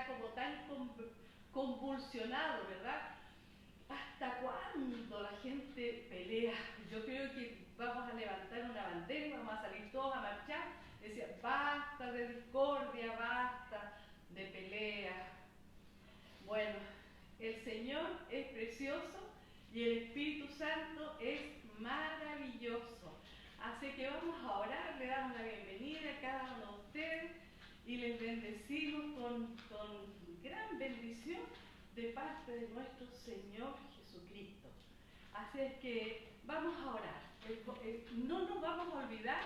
está como tan convulsionado, ¿verdad? ¿Hasta cuándo la gente pelea? Yo creo que vamos a levantar una bandera y vamos a salir todos a marchar. Decía, basta de discordia, basta de pelea. Bueno, el Señor es precioso y el Espíritu Santo es maravilloso. Así que vamos a orar, le damos la bienvenida a cada uno de ustedes y les bendecimos con gran bendición de parte de nuestro Señor Jesucristo. Así es que vamos a orar. No nos vamos a olvidar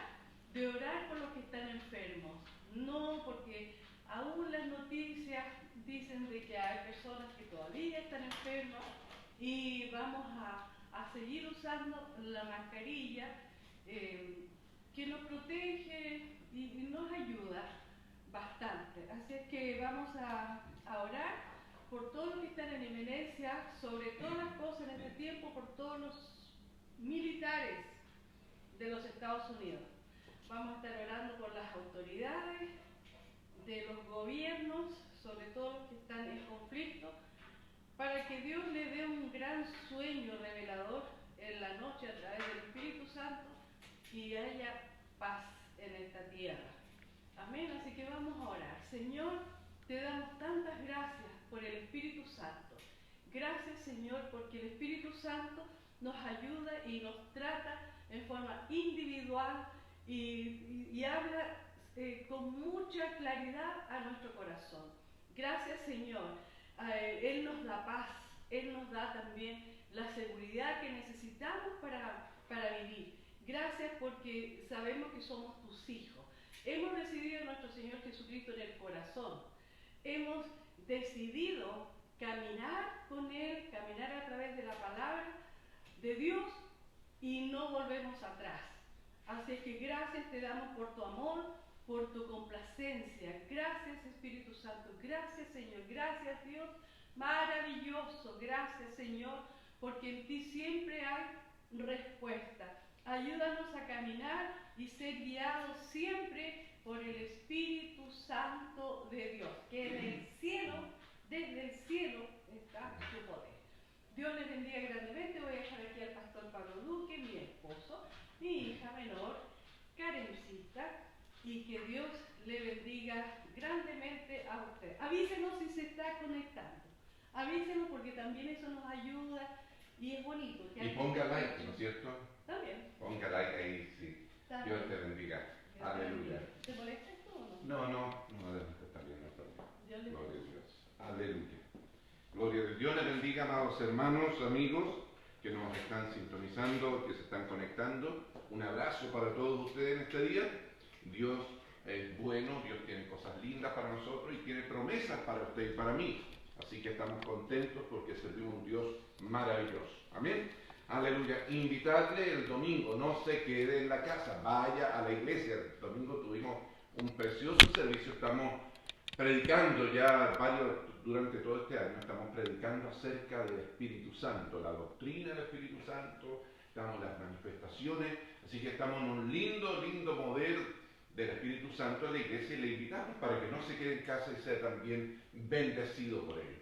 de orar por los que están enfermos. No, porque aún las noticias dicen de que hay personas que todavía están enfermas y vamos a seguir usando la mascarilla que nos protege y nos ayuda bastante. Así es que vamos a orar por todos los que están en eminencia, sobre todas las cosas en este tiempo, por todos los militares de los Estados Unidos. Vamos a estar orando por las autoridades de los gobiernos, sobre todo los que están en conflicto, para que Dios le dé un gran sueño revelador en la noche a través del Espíritu Santo y haya paz en esta tierra. Amén. Así que vamos a orar. Señor, te damos tantas gracias por el Espíritu Santo. Gracias, Señor, porque el Espíritu Santo nos ayuda y nos trata en forma individual y habla con mucha claridad a nuestro corazón. Gracias, Señor. Él nos da paz, Él nos da también la seguridad que necesitamos para vivir. Gracias porque sabemos que somos tus hijos. Hemos recibido a nuestro Señor Jesucristo en el corazón. Hemos decidido caminar con Él, caminar a través de la palabra de Dios y no volvemos atrás. Así que gracias te damos por tu amor, por tu complacencia. Gracias, Espíritu Santo. Gracias, Señor. Gracias, Dios. Maravilloso. Gracias, Señor, porque en ti siempre hay respuesta. Ayúdanos a caminar y ser guiados siempre por el Espíritu Santo de Dios, que en el cielo, desde el cielo, está su poder. Dios les bendiga grandemente. Voy a dejar aquí al pastor Pablo Duque, mi esposo, mi hija menor, Karencita, y que Dios le bendiga grandemente a usted. Avísenos si se está conectando. Avísenos porque también eso nos ayuda y es bonito. Y ponga like, ¿no es cierto? También. Ponga like ahí, sí. También. Dios te bendiga. Dios Aleluya. ¿Te molesta esto o no? No, está bien, no está bien. Dios le Gloria a bendiga. Dios. Aleluya. Gloria a Dios. Dios les bendiga, amados hermanos, amigos que nos están sintonizando, que se están conectando. Un abrazo para todos ustedes en este día. Dios es bueno, Dios tiene cosas lindas para nosotros y tiene promesas para usted y para mí. Así que estamos contentos porque servimos un Dios maravilloso. Amén. Aleluya. Invitarle el domingo, no se quede en la casa, vaya a la iglesia. El domingo tuvimos un precioso servicio, estamos predicando ya durante todo este año, estamos predicando acerca del Espíritu Santo, la doctrina del Espíritu Santo, estamos en las manifestaciones, así que estamos en un lindo modelo del Espíritu Santo de la iglesia y le invitamos para que no se quede en casa y sea también bendecido por ello.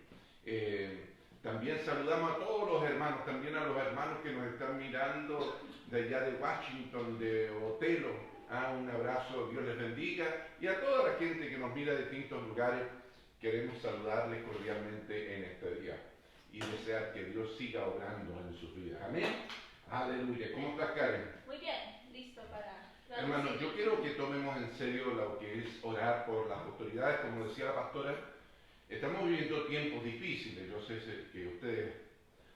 También saludamos a todos los hermanos, también a los hermanos que nos están mirando de allá de Washington, de Otelo. Un abrazo, Dios les bendiga. Y a toda la gente que nos mira de distintos lugares, queremos saludarles cordialmente en este día y desear que Dios siga obrando en sus vidas. Amén. Aleluya. ¿Cómo estás, Karen? Muy bien, listo para... Hermanos, yo quiero que tomemos en serio lo que es orar por las autoridades, como decía la pastora. Estamos viviendo tiempos difíciles. Yo sé que ustedes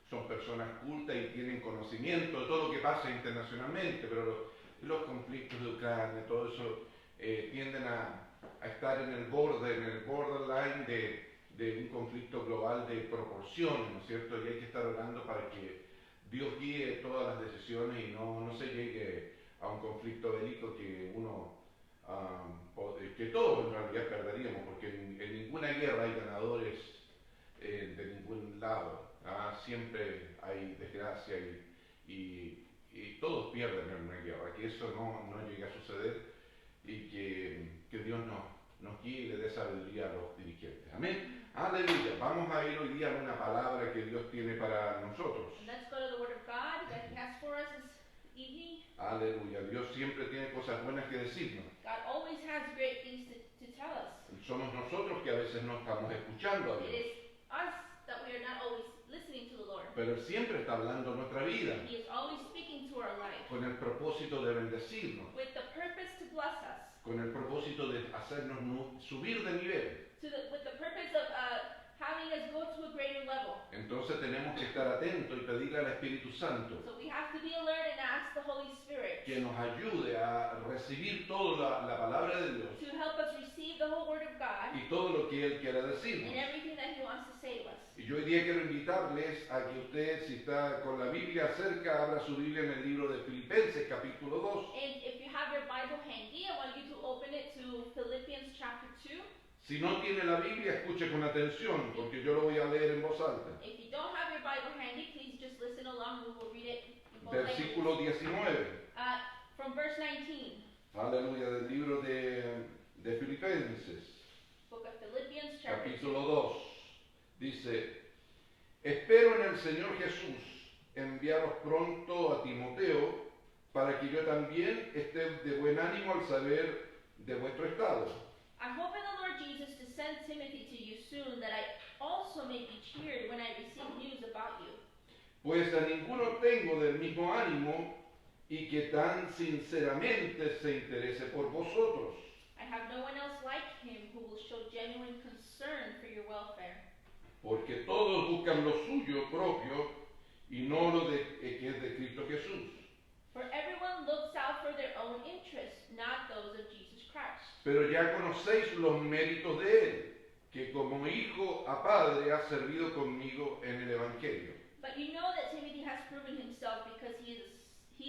son personas cultas y tienen conocimiento de todo lo que pasa internacionalmente, pero los conflictos de Ucrania, todo eso tienden a estar en el borderline de un conflicto global de proporciones, ¿no es cierto? Y hay que estar orando para que Dios guíe todas las decisiones y no se llegue a un conflicto bélico que que todos en realidad perderíamos, porque en ninguna guerra hay ganadores de ningún lado. Siempre hay desgracia y todos pierden en una guerra. Que eso no llegue a suceder y que Dios nos guíe y le dé sabiduría a los dirigentes. Amén. Aleluya. Vamos a ir hoy día a una palabra que Dios tiene para nosotros. And let's go to the Word of God that He has for us this evening. Aleluya. Dios siempre tiene cosas buenas que decirnos. God always has great things to tell us. Somos nosotros que a veces no estamos escuchando a It Dios. is us that we are not always listening to the Lord. Pero Él siempre está hablando en nuestra vida He is always speaking to our life con el propósito de bendecirnos, with the purpose to bless us, con el propósito de hacernos subir de nivel. with the purpose of having us go to a greater level. Entonces tenemos que estar atentos y pedirle al Espíritu Santo So we have to be alert and ask the Holy Spirit que nos ayude a recibir toda la palabra de Dios to help us receive the whole Word of God y todo lo que Él quiera decirnos. and everything that He wants to say to us. Y yo hoy día quiero invitarles a que usted, si está con la Biblia cerca, abra su Biblia en el libro de Filipenses, capítulo 2. And if you have your Bible handy, I want you to open it to Philippians chapter 2. Si no tiene la Biblia, escuche con atención, porque yo lo voy a leer en voz alta. If you don't have your Bible handy, please just listen along. We will read it in both languages. Versículo 19. From verse 19, Aleluya, del libro de Filipenses, book of Philippians chapter 2. capítulo 2. Dice, espero en el Señor Jesús enviaros pronto a Timoteo para que yo también esté de buen ánimo al saber de vuestro estado. I hope in the Lord Jesus to send Timothy to you soon, that I also may be cheered when I receive news about you. Pues a ninguno tengo del mismo ánimo y que tan sinceramente se interese por vosotros. I have no one else like him who will show genuine concern for your welfare. Porque todos buscan lo suyo propio y no lo que es de Cristo Jesús. For everyone looks out for their own interests, not those of Jesus Christ. Pero ya conocéis los méritos de Él, que como hijo a padre ha servido conmigo en el Evangelio. But you know that Timothy has proven himself because he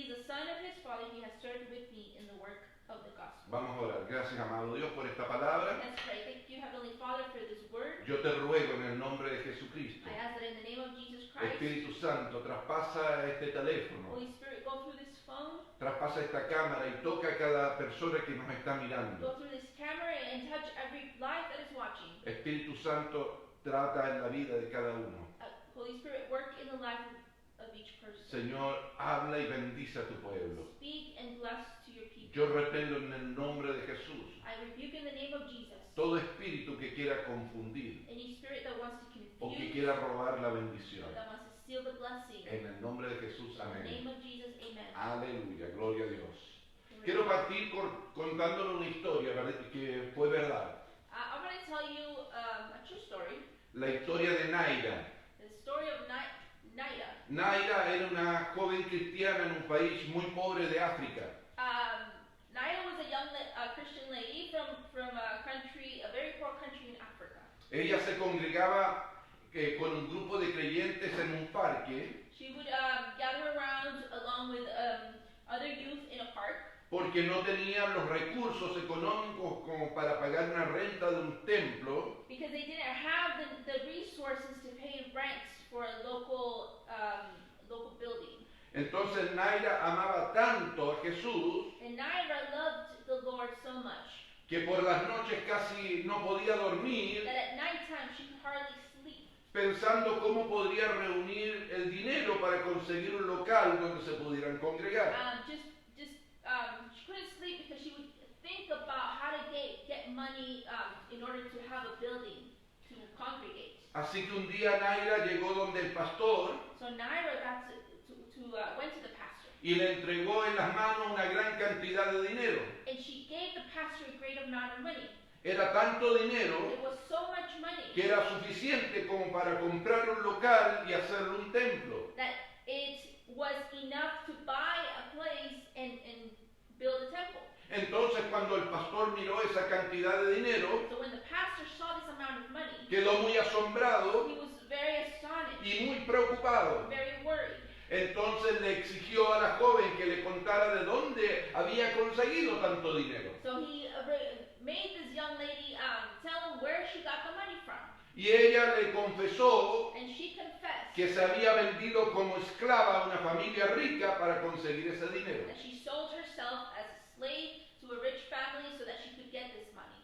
is a son of his father. He has served with me in the work of the gospel. Vamos a orar. Gracias, amado Dios, por esta palabra. Let's pray. Thank you, Heavenly Father, for this word. Yo te ruego en el nombre de Jesucristo. I ask that in the name of Jesus Christ, Espíritu Santo, traspasa este teléfono, Holy Spirit, go through this phone, traspasa esta cámara y toca a cada persona que nos está mirando. go through this camera, and touch every life that is watching. Espíritu Santo, trata en la vida de cada uno. Holy Spirit, work in the life of each person. Señor, habla y bendice a tu pueblo. Speak and bless to your people. Yo reprendo en el nombre de Jesús I rebuke in the name of Jesus todo espíritu que quiera confundir any spirit that wants to o que confuse, quiera robar la bendición. that wants to steal the blessing. En el nombre de Jesús, In the amén. name of Jesus, amen. Aleluya, gloria a Dios. Quiero partir contándole una historia, ¿verdad?, que fue verdad. I'm going to tell you a true story. La historia de Naira. The story of Naida. Naira era una joven cristiana en un país muy pobre de África. Naida was a young Christian lady from a very poor country in Africa. Ella se congregaba con un grupo de creyentes en un parque She would gather around along with other youth in a park porque no tenían los recursos económicos como para pagar una renta de un templo. because they didn't have the resources to pay rents for a local building. Entonces Naira amaba tanto a Jesús And Naira loved the Lord so much que por las noches casi no podía dormir that at nighttime she could hardly sleep, pensando cómo podría reunir el dinero para conseguir un local donde se pudieran congregar. she couldn't sleep because she would think about how to get money in order to have a building to congregate. Así que un día Naira llegó donde el pastor So Naira went to the pastor, y le entregó en las manos una gran cantidad de dinero. and she gave the pastor a great amount of money. Era tanto dinero It was so much money que era suficiente como para comprar un local y hacerle un templo. that it was enough to buy a place and build a temple. Entonces cuando el pastor miró esa cantidad de dinero, So when the pastor saw this amount of money, quedó muy asombrado he was very astonished, y muy preocupado. very worried. Entonces le exigió a la joven que le contara de dónde había conseguido tanto dinero. So he made this young lady tell him where she got the money from. Y ella le confesó And she confessed que se había vendido como esclava a una familia rica para conseguir ese dinero. that she sold herself as a slave to a rich family so that she could get this money.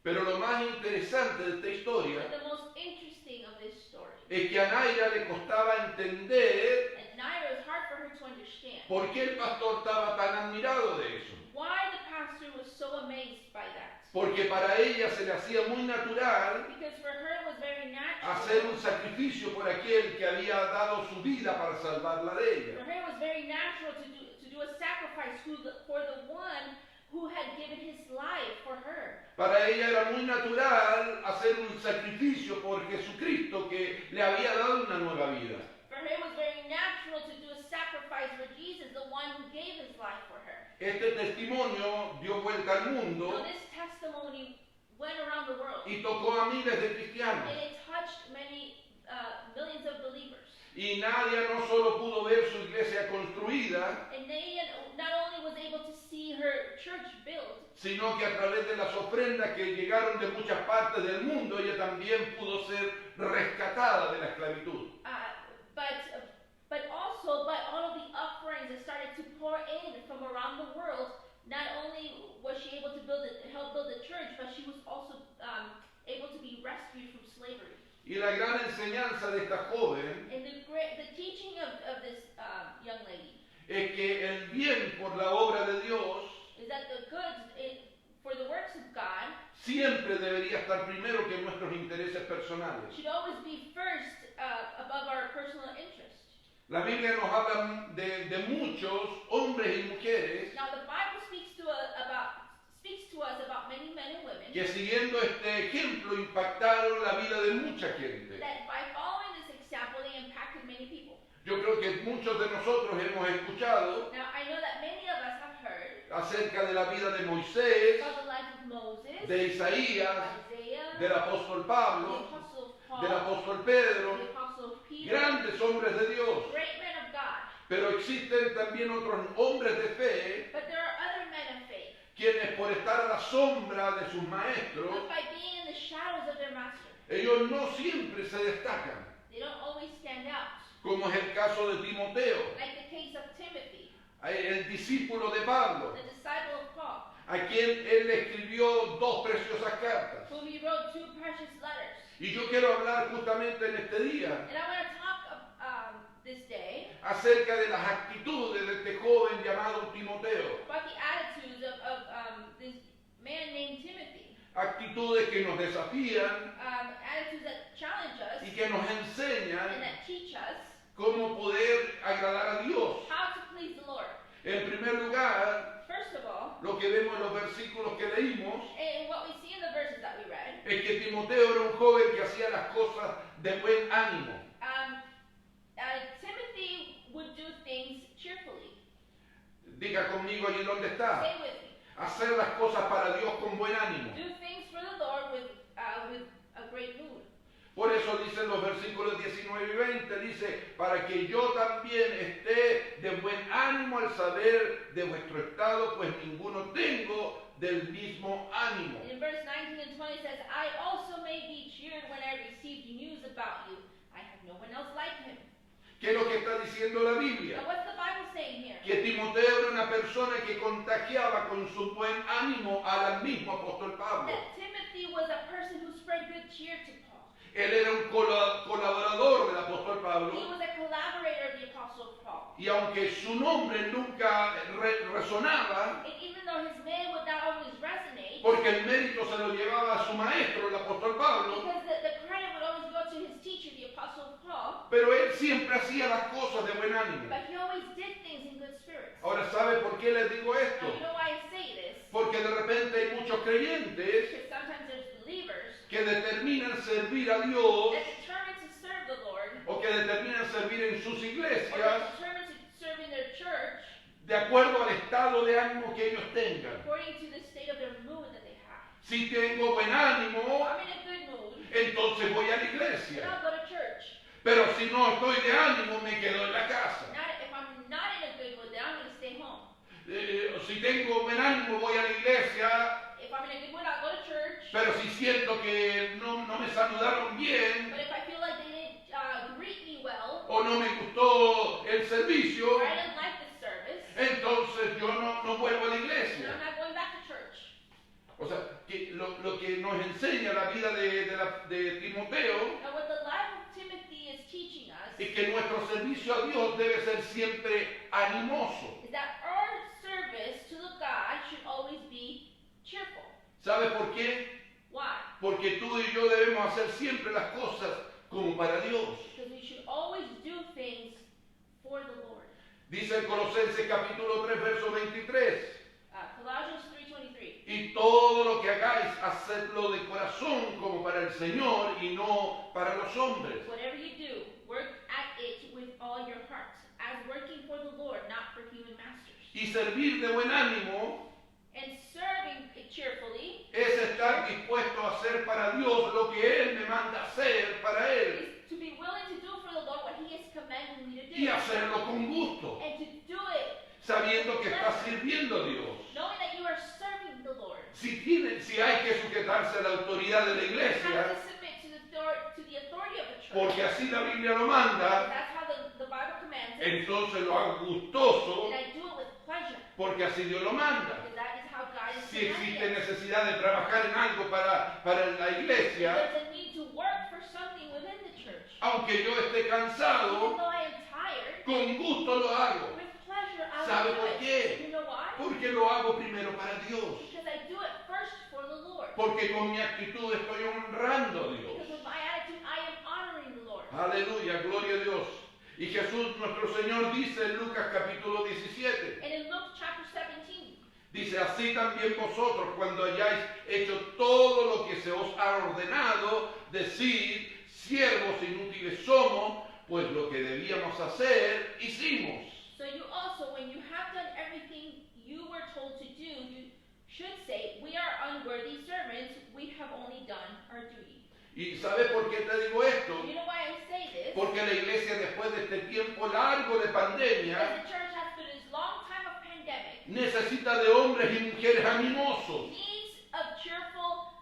Pero lo más interesante de esta historia But the most interesting of this story, es que a Naira le costaba entender and Naira, it was hard for her to understand por qué el pastor estaba tan admirado de eso. why the pastor was so amazed by that. Porque para ella se le hacía muy natural Because for her it was very hacer un natural. sacrificio por aquel que había dado su vida para salvarla de ella. For her it was very natural to do a sacrifice for the one who had given his life for her. Para ella era muy natural hacer un sacrificio por Jesucristo que le había dado una nueva vida. For her it was very natural to do a sacrifice for Jesus, the one who gave his life for her. Este testimonio dio vuelta al Now mundo this testimony went around the world, y tocó a miles de cristianos. and it touched many millions of believers. Y Nadia no solo pudo ver su iglesia construida, And Nadia not only was able to see her church built, sino que a través de las ofrendas que llegaron de muchas partes del mundo, ella también pudo ser rescatada de la esclavitud. but also by all of the offerings that started to pour in from around the world. Not only was she able to help build the church, but she was also able to be rescued from slavery. Y la gran enseñanza de esta joven And the teaching of this young lady es que el bien por la obra de Dios is that the goods for the works of God siempre debería estar primero que nuestros intereses personales. should always be first above our personal interest. La Biblia nos habla de muchos hombres y mujeres Now the Bible speaks to us about many men and women que siguiendo este ejemplo impactaron la vida de mucha gente. that by following this example they impacted many people. Yo creo que muchos de nosotros hemos escuchado Now I know that many of us have heard acerca de la vida de Moisés, about the life of Moses, de Isaías, Isaiah, del apóstol the Pablo, Apostle Paul, del apóstol Pedro, the Apostle Peter, grandes hombres de Dios. great men of God. Pero existen también otros hombres de fe But there are other men of faith quienes por estar a la sombra de sus maestros, who by being in the shadows of their master, ellos no siempre se destacan, they don't always stand out. como es el caso de Timoteo, Like the case of Timothy, el discípulo de Pablo, the disciple of Paul, a quien él le escribió dos preciosas cartas. whom he wrote 2 precious letters. Y yo quiero hablar justamente en este día And I want to talk this day acerca de las actitudes de este joven llamado Timoteo. about the attitudes of this man named Timothy. Actitudes que nos desafían Attitudes that challenge us y que nos and enseñan that teach us cómo poder agradar a Dios. how to please the Lord. En primer lugar, First of all, lo que vemos en los versículos que leímos and what we see in the verses that we read, es que Timoteo era un joven que hacía las cosas de buen ánimo. Timothy would do things cheerfully. Diga conmigo allí donde está. Stay with me. Hacer las cosas para Dios con buen ánimo. Do things for the Lord with a great mood. Por eso dicen los versículos 19 y 20, dice, para que yo también esté de buen ánimo al saber de vuestro estado, pues ninguno tengo del mismo ánimo. In verse 19 and 20 says, I also may be cheered when I received news about you. I have no one else like him. ¿Qué es lo que está diciendo la Biblia? Now what's the Bible saying here? Que Timoteo era una persona que contagiaba con su buen ánimo al mismo apóstol Pablo. That Timothy was a person who spread good cheer to Paul. Él era un colaborador del apóstol He Pablo was a collaborator of the Apostle Paul. y aunque su nombre nunca resonaba, And even though his name would not always resonate, porque el mérito se lo llevaba a su maestro, el apóstol Pablo, because the credit would always go to his teacher, the Apostle Paul, pero él siempre hacía las cosas de buen ánimo. but he always did things in good spirits. Ahora, ¿sabe por qué les digo Now, esto? you know why I say this? Porque de repente hay muchos creyentes Because sometimes there's believers que determinan servir a Dios that determine to serve the Lord, o que determinan servir en sus or iglesias that determine to serve in their church de acuerdo al estado de ánimo que ellos tengan. according to the state of their mood that they have. Si tengo buen ánimo, I'm in a good mood, entonces voy a la then iglesia. I'll go to church. Pero si no estoy de ánimo, me quedo en la casa. If I'm not in a good mood, then I'm going to stay home. Si tengo buen ánimo, voy a la iglesia. If I'm in a good mood, I'll go to church. Pero si siento que no me saludaron bien But if I feel like they didn't greet me well, o no me gustó el servicio, or I didn't like the service, entonces yo no vuelvo a la then iglesia. I'm not going back to church. O sea, que lo lo que nos enseña la vida de Timoteo And what the life of Timothy is teaching us es que nuestro servicio a Dios debe ser siempre animoso. is that our service to the God should always be cheerful. ¿Sabe por qué? Why? Porque tú y yo debemos hacer siempre las cosas como para Dios. Because we should always do things for the Lord. Dice en Colosenses capítulo 3, verso 23. Colossians 3:23. Y todo lo que hagáis, hacedlo de corazón como para el Señor y no para los hombres. Whatever you do, work at it with all your heart, as working for the Lord, not for human masters. Y servir de buen ánimo And serving cheerfully es estar dispuesto a hacer para Dios lo que Él me manda hacer para Él. is to be willing to do for the Lord what He is commanding me to do. Y hacerlo con gusto, And to do it sabiendo que está sirviendo a Dios. knowing that you are serving the Lord. Si hay que sujetarse a la autoridad de la You have iglesia, to submit to the authority of the church. porque así la Biblia lo manda, That's how the Bible commands it. entonces lo hago gustoso, And I do it with pleasure. porque así Dios lo manda. Because that is how God is Si commanding existe it. necesidad de trabajar en algo para la iglesia, There's a need to work for something within the church. aunque yo esté Even cansado, though I am tired, con gusto lo hago. with pleasure I ¿Sabe will do por it. qué? You know why? Porque lo hago primero para Dios. Because I do it first for the Lord. Porque con mi actitud estoy honrando a Dios. Because with my attitude, I am honoring the Lord. Aleluya, gloria a Dios. Y Jesús nuestro Señor dice en Lucas capítulo 17, And in Luke chapter 17, dice, así también vosotros cuando hayáis hecho todo lo que se os ha ordenado, decid, siervos inútiles somos, pues lo que debíamos hacer, hicimos. so you also, when you have done everything you were told to do, you should say, we are unworthy servants, we have only done our duty. ¿Y sabes por qué te digo esto? You know why I say this? Porque la iglesia después de este tiempo largo de pandemia Because the church has been this long time of pandemic, necesita de hombres y mujeres animosos, needs of cheerful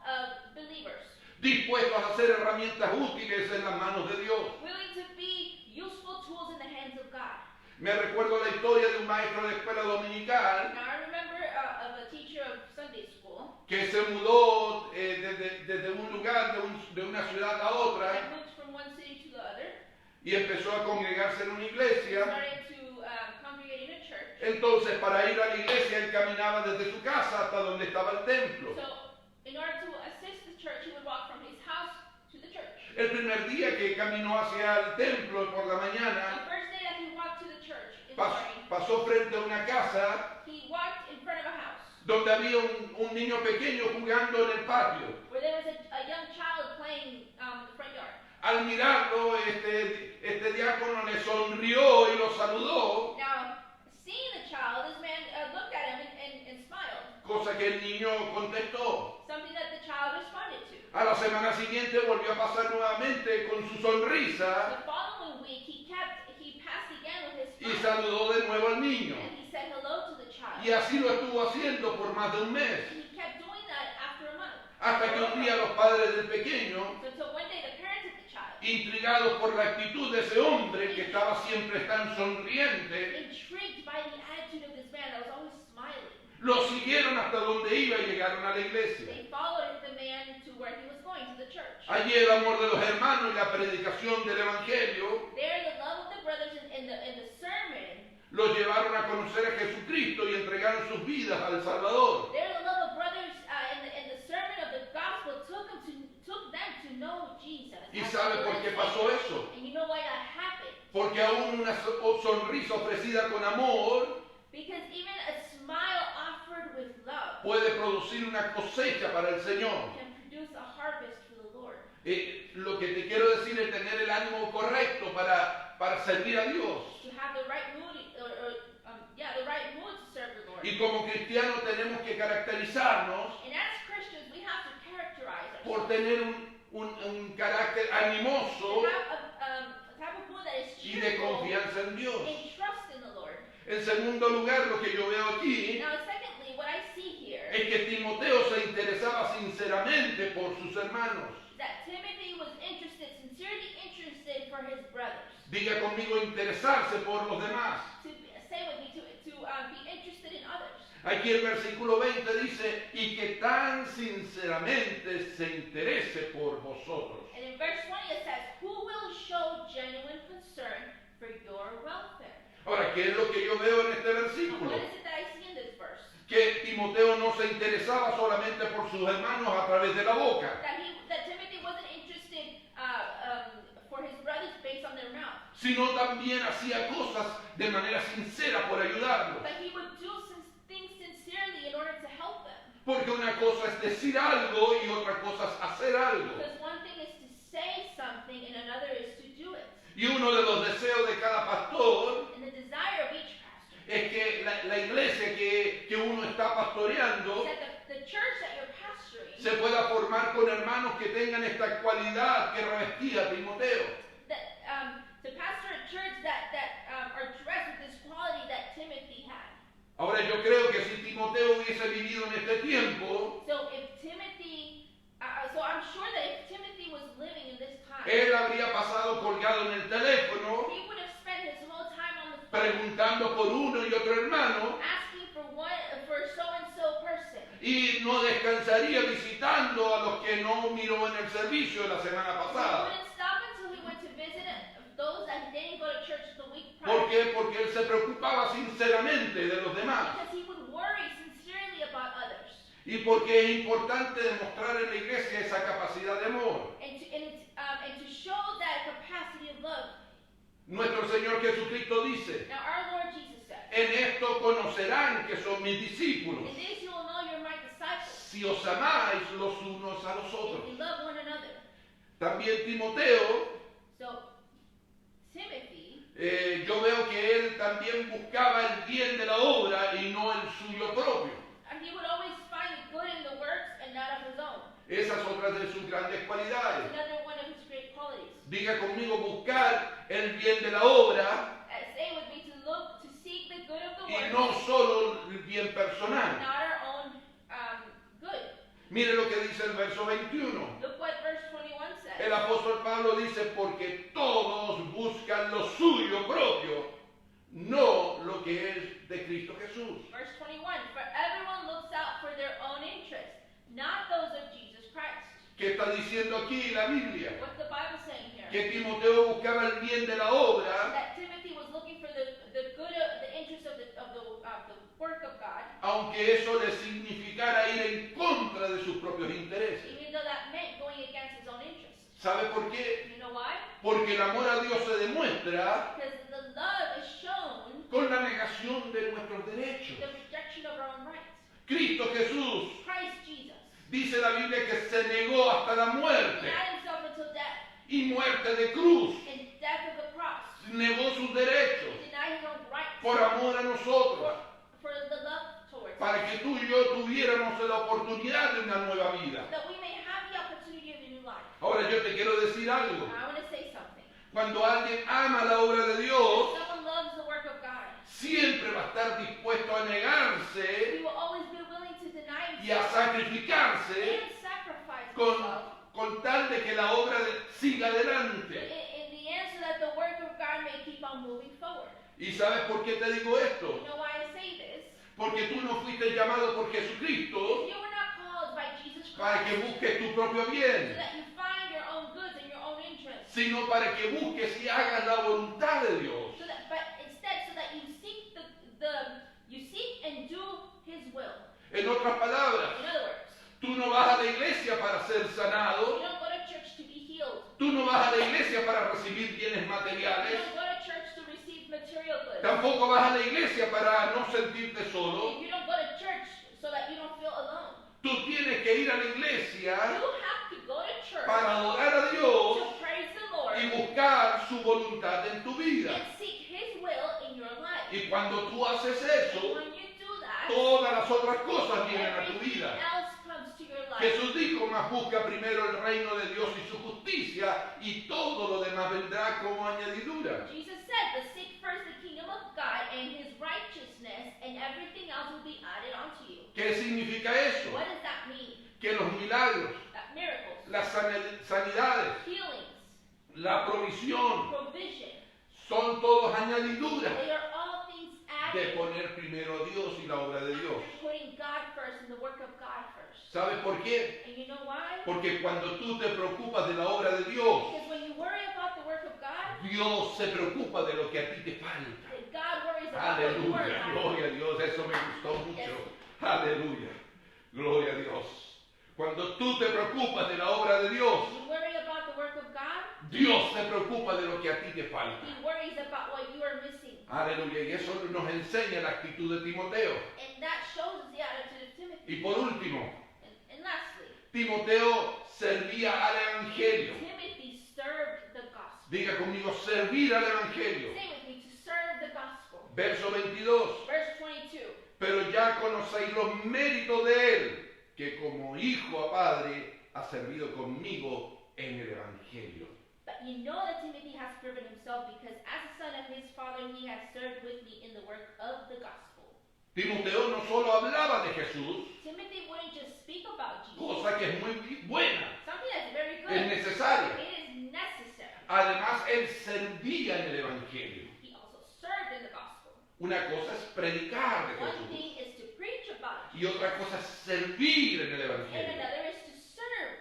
believers, dispuestos a hacer herramientas útiles en las manos de Dios. willing to be useful tools in the hands of God. Me recuerdo la historia de un maestro de escuela dominical Now I remember of a teacher of Sunday school que se mudó desde un lugar, de una ciudad a that otra, moved from one city to the other, y empezó a congregarse en una iglesia. started to congregate in a church. Entonces, para ir a la iglesia, él caminaba desde su casa hasta donde estaba el templo. So in order to assist the church, he would walk from his house to the church. El primer día que caminó hacia el templo por la The mañana, first day that he walked to the church in the morning, pasó frente a una casa he walked in front of a house donde había un niño pequeño jugando en el patio. where there was a young child playing in the front yard. Al mirarlo, este diácono le sonrió y lo saludó, Now, seeing the child, this man looked at him and smiled, cosa que el niño contestó. something that the child responded to. A la semana siguiente volvió a pasar nuevamente con su sonrisa The following week, he passed again with his y smile, saludó de nuevo al niño. and he said hello to the child. Y así lo estuvo haciendo por más de un mes, And he kept doing that after a month. hasta que un día los padres del pequeño, So until one day the parents of the child, intrigados por la actitud de ese hombre que estaba siempre tan sonriente, intrigued by the attitude of this man that was always smiling, lo siguieron hasta donde iba y llegaron a la iglesia. they followed the man to where he was going, to the church. Allí el amor de los hermanos y la predicación del evangelio There, the love of the brothers and the sermon, los llevaron a conocer a Jesucristo y entregaron sus vidas al Salvador. there, the love of brothers and the sermon of the gospel took them to know Jesus. ¿Y as sabe their por Lord qué and pasó Savior. eso? And you know why that happened? Porque aún una sonrisa ofrecida con amor Because even a smile offered with love puede producir una cosecha para el Señor. can produce a harvest for the Lord. Lo que te quiero decir es tener el ánimo correcto para servir a Dios. To have the right mood, the right mood to serve the Lord. Y como cristianos tenemos que caracterizarnos And as Christians, we have to characterize por ourselves. tener un carácter animoso To have a type of mood that is y de cheerful confianza en Dios. and trust in the Lord. En segundo lugar, lo que yo veo aquí Now, secondly, what I see here es que Timoteo se interesaba sinceramente por sus hermanos. is that Timothy was sincerely interested for his brothers. Diga conmigo, interesarse por los demás. Say with me, to be interested in others. Aquí el versículo 20 dice, y que tan sinceramente se interese por vosotros. And in verse 20 it says, who will show genuine concern for your welfare? Ahora, ¿qué es lo que yo veo en este And versículo? what is it that I see in this verse? Que Timoteo no se interesaba solamente por sus hermanos a través de la boca, That Timothy wasn't interested for his brothers based on their mouth, sino también hacía cosas de manera sincera por ayudarlos. but he would do things sincerely in order to help them. Porque una cosa es decir algo y otra cosa es hacer algo. Because one thing is to say something and another is to do it. Y uno de los deseos de cada pastor And the desire of each pastor es que la iglesia que uno está pastoreando is that the church that you're pastoring, se pueda formar con hermanos que tengan esta cualidad que revestía Timoteo. to pastor a church that are dressed with this quality that Timothy had. Ahora yo creo que si Timoteo hubiese vivido en este tiempo, So if Timothy, so I'm sure that if Timothy was living in this time, él habría pasado colgado en el teléfono he would have spent his whole time on the phone preguntando por uno y otro hermano asking for so and so person. y no descansaría visitando a los que no miró en el servicio de la semana He pasada. wouldn't stop until he went to visit those that didn't go to church the week ¿Por prior. qué? Porque él se preocupaba sinceramente de los demás. Because he would worry sincerely about others. Y porque es importante demostrar en la iglesia esa capacidad de amor. And to show that capacity of love. Nuestro Señor Jesucristo dice, Now our Lord Jesus said, en esto conocerán que son mis discípulos, in this you will know you're my disciples, si os amáis los unos a los if otros. you love one another. También Timoteo, So, Timothy, yo veo que él también buscaba el bien de la obra y no el suyo propio. and he would always find the good in the works and not of his own. Esa es otra de sus grandes cualidades. Another one of his great qualities. Diga conmigo, buscar el bien de la obra Say would be to seek the good of the y work, no solo el bien personal. not our own good. Mire lo que dice el verso 21. Look what verse 21 says. El apóstol Pablo dice, porque todos buscan lo suyo propio, no lo que es de Cristo Jesús. Verse 21, for everyone looks out for their own interests, not those of Jesus Christ. ¿Qué está diciendo aquí la Biblia? What's the Bible saying here? Que Timoteo buscaba el bien de la obra, That Timothy was looking for the good, the interest of the work of God, aunque eso le significara ir en contra de sus propios intereses. even though that meant going against his own interests. ¿Sabe por qué? You know why? Porque el amor a Dios se demuestra Because the love is shown con la negación de nuestros derechos. the rejection of our own rights. Cristo Jesús, Christ Jesus dice la Biblia que se negó hasta la muerte denied himself until death, y muerte de cruz. and death of the cross. Negó sus derechos He denied his own rights por amor a nosotros, for the love towards us, para que tú y yo tuviéramos la oportunidad de una nueva vida. that we may have the opportunity of a new life. Ahora yo te quiero decir algo. Now, I want to say something. Cuando alguien ama la obra de Dios, If someone loves the work of God, siempre va a estar dispuesto a negarse he will always be willing to deny y a himself sacrificarse and sacrifice con, himself con tal de que la obra siga adelante. in the end so that the work of God may keep on moving forward. ¿Y sabes por qué te digo esto? You know why I say this? Porque tú no fuiste llamado por Jesucristo If you were not called by Jesus para que Christ busques tu propio so bien, that you find your own goods and your own interests, sino para que busques y hagas la voluntad de Dios. but instead so that you seek you seek and do His will. En otras palabras, In other words, tú no vas a la iglesia para ser you sanado, don't go to church to be healed. tú no vas a la iglesia para recibir bienes You materiales, don't go to church to receive material goods. tampoco vas a la iglesia para no sentirte solo. You don't go to church so that you don't feel alone. Tú tienes que ir a la iglesia You have to go to church para adorar a Dios to praise the Lord y buscar su voluntad en tu vida. and seek His will in your life. Y cuando tú haces And eso, when you do that, todas las otras cosas vienen a tu everything vida. else comes to your life. Jesús dijo, mas busca primero el reino de Dios y su justicia, y todo lo demás vendrá como añadidura. Jesus said, "But seek first the kingdom of God and His righteousness, and everything else will be added onto you." ¿Qué significa eso? What does that mean? Que los milagros, That miracles, las sanidades, healings, la provisión, provision, son todos añadiduras. they are all things de poner primero a Dios y la obra de Dios. Putting God first and the work of God first. ¿Sabes por qué? And you know why? Porque cuando tú te preocupas de la obra de Dios, Because when you worry about the work of God, Dios se preocupa de lo que a ti te falta. God worries about what you worry Aleluya, about. gloria a Dios, eso me gustó mucho. Aleluya, gloria a Dios. Cuando tú te preocupas de la obra de Dios, You worry about the work of God, Dios se preocupa de lo que a ti te falta. He worries about what you are missing. Aleluya, y eso nos enseña la actitud de Timoteo. And that shows us the attitude of Timothy. Y por último, And lastly, Timoteo servía al Evangelio. Timothy served the gospel. Diga conmigo, servir al Evangelio. Say with me, to serve the gospel. Verso 22. Verse 22. Pero ya conocéis los méritos de él, que como hijo a padre ha servido conmigo en el Evangelio. But you know that Timothy has proven himself because as a son of his father, he has served with me in the work of the gospel. Timoteo no solo hablaba de Jesús, Timothy wouldn't just speak about Jesus. cosa que es muy buena, Something that's very good. es necesaria. It is necessary. Además, él servía en el Evangelio. He also served in the gospel. Una cosa es predicar de One Jesús thing is to preach about y otra cosa es servir en el and Evangelio. another is to serve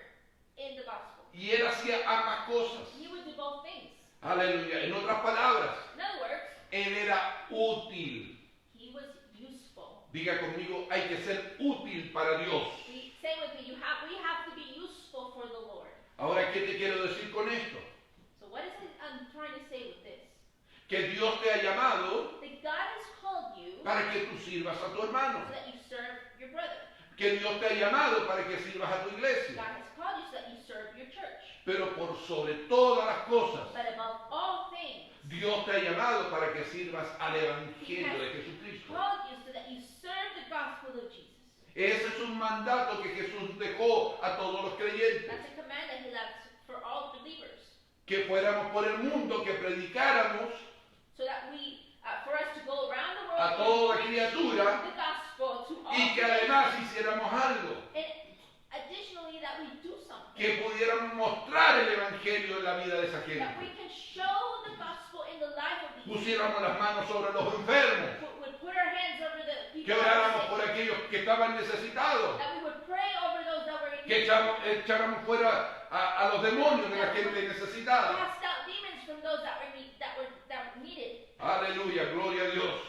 in the gospel. Y él hacía ambas cosas. He would do both things. Aleluya. En otras palabras, In other words, él era útil. he was useful. Diga conmigo, hay que ser útil para Dios. Say with me, we have to be useful for the Lord. Ahora, ¿qué te quiero decir con esto? So what is it I'm trying to say with this? Que Dios te ha llamado That God has called you para que tú sirvas a tu hermano. so that you serve your brother. Que Dios te ha llamado para que sirvas a tu iglesia. God has called you so that you serve your church. Pero por sobre todas las cosas, But above all things, Dios te ha llamado para que sirvas al He Evangelio de has Jesucristo. called you so that you serve the gospel of Jesus. Ese es un mandato que Jesús dejó a todos los creyentes. That's a command that He left for all believers. Que fuéramos por el mundo, que predicáramos So that for us to go around the world a toda criatura the gospel to all y que creation. además hiciéramos algo. And additionally, that we do something. Que pudiéramos mostrar el Evangelio en la vida de esa That gente. we can show the gospel in the life of these Pusiéramos las manos sobre los enfermos. people. Would put our hands over the Que people that are oráramos sick. por aquellos que estaban necesitados. That we would pray over those that were in Que need. echáramos fuera a los demonios de la gente necesitada. Cast out demons from those that were needed. Aleluya, gloria a Dios.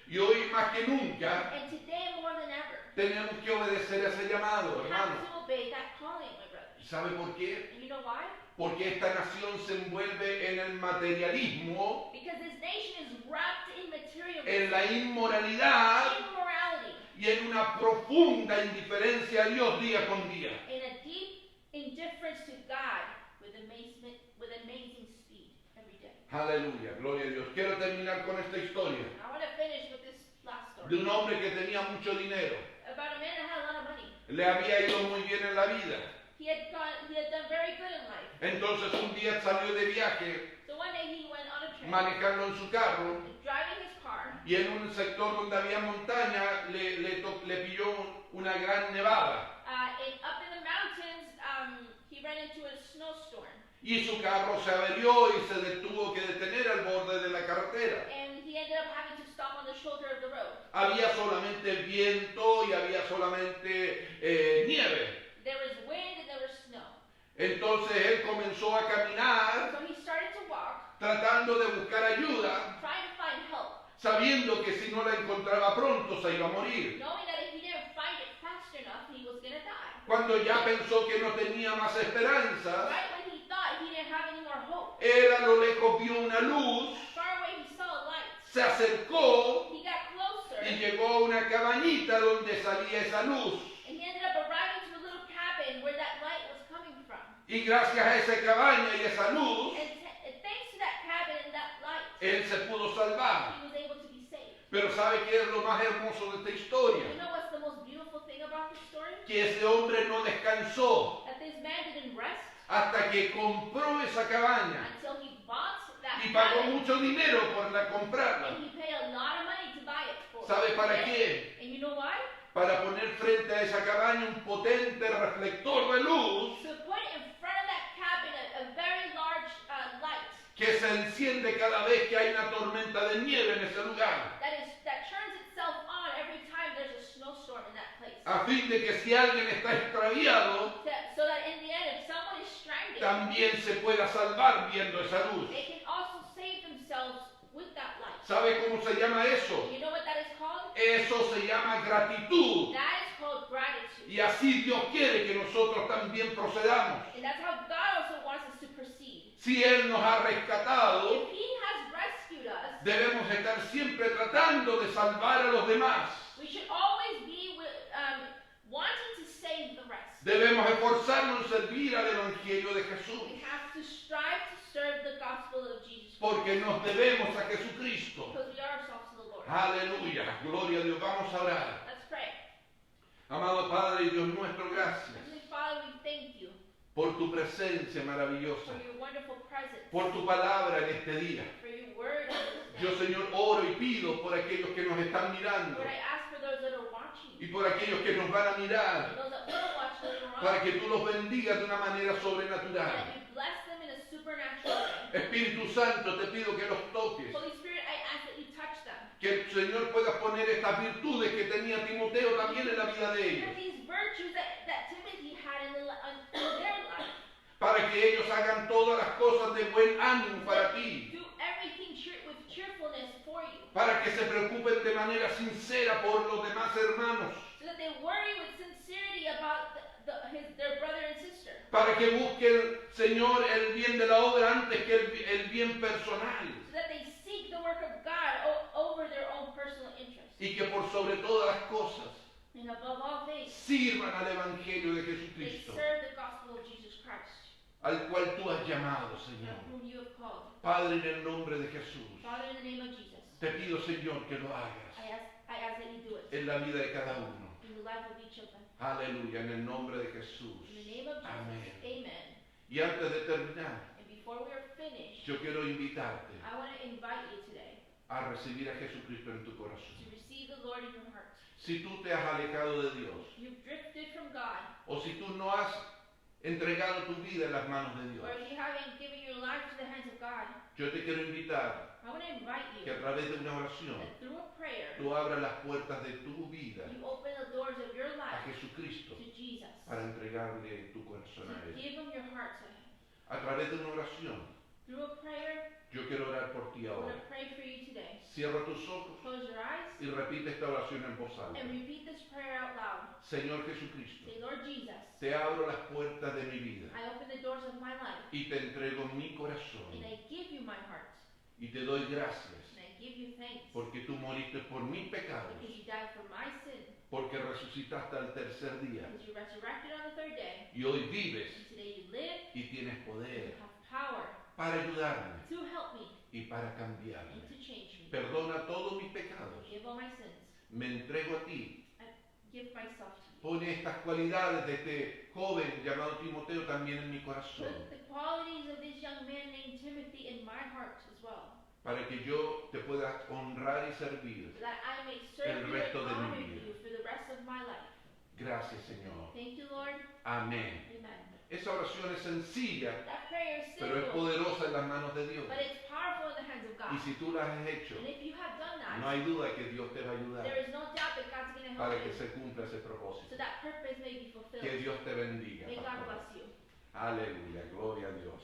Y hoy más que nunca And today more than ever, tenemos que obedecer a ese llamado, we hermano. have to obey that calling, my brothers. ¿Sabe por qué? And you know why? Porque esta nación se envuelve en el materialismo, Because this nation is wrapped in materialism, en la inmoralidad immorality, y en una profunda indiferencia a Dios día con día. in a deep indifference to God with amazing speed every day. Aleluya, gloria a Dios. Quiero terminar con esta historia And I want to finish with this last de story un hombre que tenía mucho dinero. about a man that had a lot of money. Le había ido muy bien en la vida. He had done very good in life. Entonces un día salió de viaje So one day he went on a trip, manejando en su carro driving his car, y en un sector donde había montaña le pilló una gran nevada up in the mountains, he ran into a snowstorm. y su carro se averió y se tuvo que detener al borde de la carretera. And he ended up having to stop on the shoulder of the road. Había solamente viento y había solamente nieve. There was wind and there was snow. Entonces él comenzó a caminar So he started to walk, tratando de buscar ayuda, trying to find help, sabiendo que si no la encontraba pronto se iba a morir. knowing that if he didn't find it fast enough, he was going to die. Cuando ya pensó que no tenía más esperanza, Right when he thought he didn't have any more hope, él a lo lejos vio una luz, far away he saw a light. se acercó He got closer, y llegó a una cabañita donde salía esa luz. and he ended up arriving to a little cabin where that light was coming from. Y gracias a esa cabaña y esa luz, And thanks to that cabin and that light, él se pudo salvar. he was able to be saved. Pero ¿sabe qué es lo más hermoso de esta historia? You know what's the most beautiful thing about this story? Que ese hombre no descansó That this man didn't rest hasta que compró esa cabaña until he bought that y pagó cabin, mucho dinero por comprarla. and he paid a lot of money to buy it for. ¿Sabe para qué? And you know why? Para poner frente a esa cabaña un potente reflector de luz To put in front of that cabin a very large light que se enciende cada vez que hay una tormenta de nieve en ese lugar. that de que si alguien está extraviado, so that in the end, if someone is stranded, también se pueda salvar viendo esa luz. they can also save themselves with that light. ¿Sabe cómo se llama eso? You know what that is called? Eso se llama gratitud. That is called gratitude. Y así Dios quiere que nosotros también procedamos. And that's how God also wants us to proceed. Si Él nos ha rescatado, If He has rescued us, debemos estar siempre tratando de salvar a los demás. we should always be wanting to save the rest. Debemos esforzarnos en servir al Evangelio de Jesús. We have to strive to serve the gospel of Jesus Christ. Porque nos debemos a Jesucristo. Because we are ourselves to the Lord. Aleluya, gloria a Dios. Vamos a orar. Let's pray. Amado Padre y Dios nuestro, gracias Heavenly Father, we thank you por tu presencia maravillosa, for your wonderful presence, por tu palabra en este día. for your word. Yo, Señor, oro y pido por aquellos que nos están mirando Lord, I ask for those that are watching, y por aquellos que nos van a mirar, those that will watch later on, para que tú los bendigas de una manera that sobrenatural. you bless them in a supernatural way. Espíritu Santo, te pido que los toques, Holy Spirit, I ask that you touch them. que el Señor pueda poner estas virtudes que tenía Timoteo también en la vida de ellos, Give these virtues that Timothy had in their life. para que ellos hagan todas las cosas de buen ánimo para ti, Do everything with cheerfulness for you, para que se preocupen de manera sincera por los demás hermanos, so that they worry with sincerity about their brother and sister, para que busquen, Señor, el bien de la obra antes que el bien personal, so that they seek the work of God over their own personal interests, y que por sobre todas las cosas and above all things, sirvan al Evangelio de they Jesucristo, serve the gospel of Jesus Christ, al cual tú has llamado, Señor. whom you have called. Padre, en el nombre de Jesús, Father, in the name of Jesus, te pido, Señor, que lo hagas I ask that you do it en la vida de cada uno. in the life of each of them. Aleluya, en el nombre de Jesús. In the name of Jesus, Amén. amen. Y antes de terminar, And before we are finished, yo quiero invitarte I want to invite you today a recibir a Jesucristo en tu to corazón. receive the Lord in your heart. Si tú te has alejado de Dios, You've drifted from God, o si tú no has entregado tu vida en las manos de Dios, or if you haven't given your life to the hands of God, yo te quiero invitar I want to invite que you a través de una oración that through a prayer, tú abras las puertas de tu vida you open the doors of your a life Jesucristo to Jesus, para entregarle tu corazón a to Él. give Him your heart to Him. A través de una oración, Through a prayer, yo quiero orar por ti I want ahora. to pray for you today. Cierra tus ojos Close your eyes y repite esta oración en voz alta. and repeat this prayer out loud. Señor Jesucristo, Say, Lord Jesus, te abro las puertas de mi vida I open the doors of my life y te entrego mi corazón and I give you my heart y te doy gracias and I give you thanks porque tú moriste por mis pecados, because you died for my sin, porque resucitaste al tercer día because you resurrected on the third day, y hoy vives and today you live, y tienes you poder have power para ayudarme to help me y para and cambiarme. to change me. Perdona todos mis pecados, Forgive all my sins. me entrego a ti. Give myself to you. Pone estas cualidades de este joven llamado Timoteo también en mi corazón, Put the qualities of this young man named Timothy in my heart as well, para que yo te pueda honrar y servir. so that I may serve El you resto and de mi honor vida. you for the rest of my life. Gracias, Señor. Thank you, Lord. Amén. Amen. Esa oración es sencilla, That prayer is pero es simple, poderosa en las manos de Dios. but it's powerful in the hands of Y God. si tú la has hecho, And if you have done that, no hay duda que Dios te va a ayudar there is no doubt that God's going to help para que you, se cumpla ese so propósito. that purpose may be Que fulfilled. Dios te bendiga. May God pastor. bless you. Aleluya, gloria a Dios.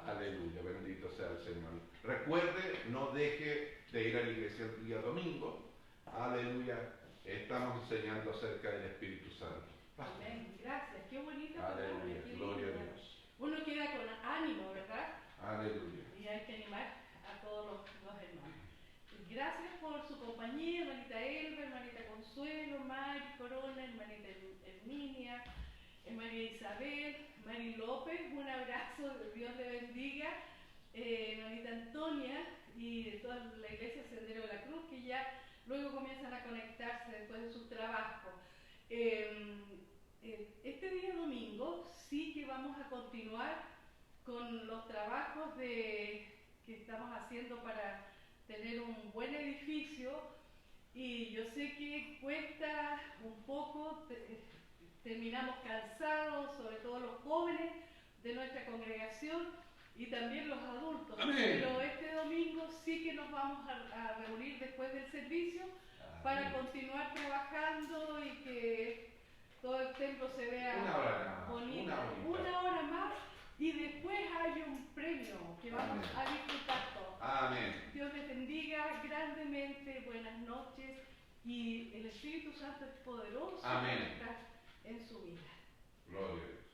Aleluya, bendito sea el Señor. Recuerde, no deje de ir a la iglesia el día domingo. Aleluya, estamos enseñando acerca del Espíritu Santo. Pastor. Amén. Gracias. Qué bonita palabra. Aleluya, qué gloria a linda. Dios. Uno queda con ánimo, ¿verdad? Aleluya. Y hay que animar a todos los hermanos. Gracias por su compañía, hermanita Elba, hermanita Consuelo, Mari Corona, hermanita Herminia, María Isabel, Mari López, un abrazo, Dios le bendiga, hermanita Antonia y de toda la iglesia Sendero de la Cruz, que ya luego comienzan a conectarse después de sus trabajos. Este día domingo sí que vamos a continuar con los trabajos que estamos haciendo para tener un buen edificio, y yo sé que cuesta un poco, terminamos cansados, sobre todo los jóvenes de nuestra congregación y también los adultos. Amén. Pero este domingo sí que nos vamos a reunir después del servicio para continuar trabajando y que toda que vamos Amén. a disfrutar todos. Amén. Dios les bendiga grandemente, buenas noches, y el Espíritu Santo es poderoso Amén. para estar en su vida. Gloria a Dios.